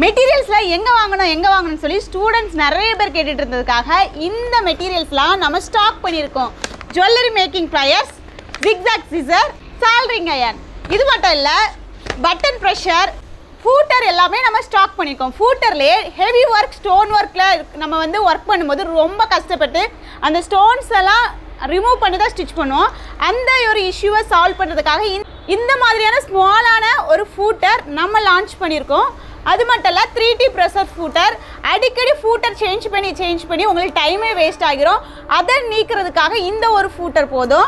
மெட்டீரியல்ஸ்லாம் எங்கே வாங்கணும்னு சொல்லி ஸ்டூடெண்ட்ஸ் நிறைய பேர் கேட்டுட்டு இருந்ததுக்காக இந்த மெட்டீரியல்ஸ்லாம் நம்ம ஸ்டாக் பண்ணியிருக்கோம். Jewellery making pliers, zigzag scissor, soldering iron, இது மட்டும் இல்லை பட்டன் ப்ரெஷர், ஃபூட்டர் எல்லாமே நம்ம ஸ்டாக் பண்ணியிருக்கோம். ஃபூட்டர்லேயே ஹெவி ஒர்க், ஸ்டோன் ஒர்க்கில் நம்ம வந்து ஒர்க் பண்ணும்போது ரொம்ப கஷ்டப்பட்டு அந்த ஸ்டோன்ஸ் எல்லாம் ரிமூவ் பண்ணி தான் ஸ்டிச் பண்ணுவோம். அந்த ஒரு இஷ்யூவை சால்வ் பண்ணுறதுக்காக இந்த மாதிரியான ஸ்மாலான ஒரு ஃபூட்டர் நம்ம லான்ச் பண்ணியிருக்கோம். அது மட்டும் இல்லை 3D ப்ரெஷர் ஃபூட்டர். அடிக்கடி ஃபூட்டர் சேஞ்ச் பண்ணி உங்களுக்கு டைமே வேஸ்ட் ஆகிரும். அதை நீக்கிறதுக்காக இந்த ஒரு ஃபூட்டர் போதும்.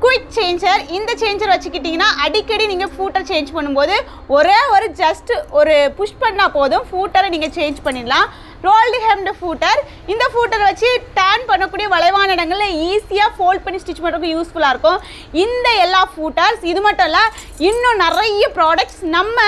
குயிக் சேஞ்சர், இந்த சேஞ்சர் வச்சுக்கிட்டிங்கன்னா அடிக்கடி நீங்கள் ஃபூட்டர் சேஞ்ச் பண்ணும்போது ஒரே ஒரு ஜஸ்ட் ஒரு புஷ் பண்ணால் போதும், ஃபூட்டரை நீங்கள் சேஞ்ச் பண்ணிடலாம். ரோல்டு ஹெம்டு ஃபூட்டர், இந்த ஃபூட்டரை வச்சு டேன் பண்ணக்கூடிய வளைவான இடங்களில் ஈஸியாக ஃபோல்ட் பண்ணி ஸ்டிச் பண்ணுறதுக்கு யூஸ்ஃபுல்லாக இருக்கும் இந்த எல்லா ஃபூட்டர்ஸ். இது மட்டும் இல்லை இன்னும் நிறைய ப்ராடக்ட்ஸ் நம்ம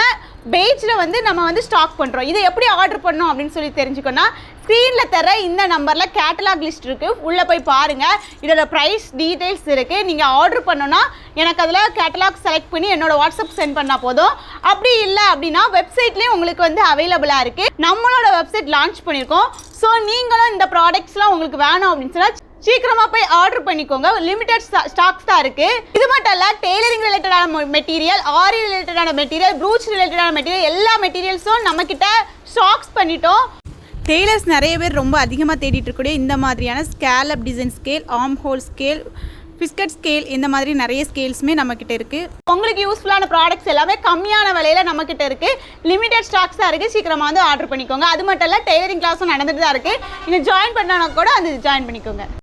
பேஜில் வந்து நம்ம வந்து ஸ்டாக் பண்ணுறோம். இதை எப்படி ஆர்டர் பண்ணோம் அப்படின்னு சொல்லி தெரிஞ்சுக்கோன்னா ஸ்க்ரீனில் தர இந்த நம்பரில் கேட்டலாக் லிஸ்ட் இருக்குது, உள்ளே போய் பாருங்கள். இதோட ப்ரைஸ் டீட்டெயில்ஸ் இருக்குது. நீங்கள் ஆர்டர் பண்ணோன்னா எனக்கு அதில் கேட்டலாக் செலக்ட் பண்ணி என்னோடய வாட்ஸ்அப் சென்ட் பண்ணால் போதும். அப்படி இல்லை அப்படின்னா வெப்சைட்லேயும் உங்களுக்கு வந்து அவைலபிளாக இருக்குது. நம்மளோட வெப்சைட் லான்ச் பண்ணியிருக்கோம். ஸோ நீங்களும் இந்த ப்ராடக்ட்ஸ்லாம் உங்களுக்கு வேணும் அப்படின்னு சொன்னால் சீக்கிரமாக போய் ஆர்டர் பண்ணிக்கோங்க. லிமிடெட் ஸ்டாக்ஸ் தான் இருக்குது. இது மட்டும் இல்லை டெய்லரிங் ரிலேட்டடான மெட்டீரியல், ஆரி ரிலேட்டடான மெட்டீரியல், ப்ரூச் ரிலேட்டடான மெட்டீரியல், எல்லா மெட்டீரியல்ஸும் நம்மக்கிட்ட ஸ்டாக்ஸ் பண்ணிட்டோம். டெய்லர்ஸ் நிறைய பேர் ரொம்ப அதிகமாக தேடிட்டு இருக்கக்கூடிய இந்த மாதிரியான scallop design scale, arm whole scale, biscuit scale, இந்த மாதிரி நிறைய ஸ்கேல்ஸுமே நம்மக்கிட்ட இருக்குது. உங்களுக்கு யூஸ்ஃபுல்லான ப்ராடக்ட்ஸ் எல்லாமே கம்மியான விலையில் நம்மக்கிட்ட இருக்குது. லிமிடெட் ஸ்டாக்ஸ் தான் இருக்குது. சீக்கிரமாக வந்து ஆர்டர் பண்ணிக்கோங்க. அது மட்டும் இல்லை டெய்லரிங் கிளாஸும் நடந்துட்டு தான் இருக்குது. நீங்கள் ஜாயின் பண்ணால் கூட அது ஜாயின் பண்ணிக்கோங்க.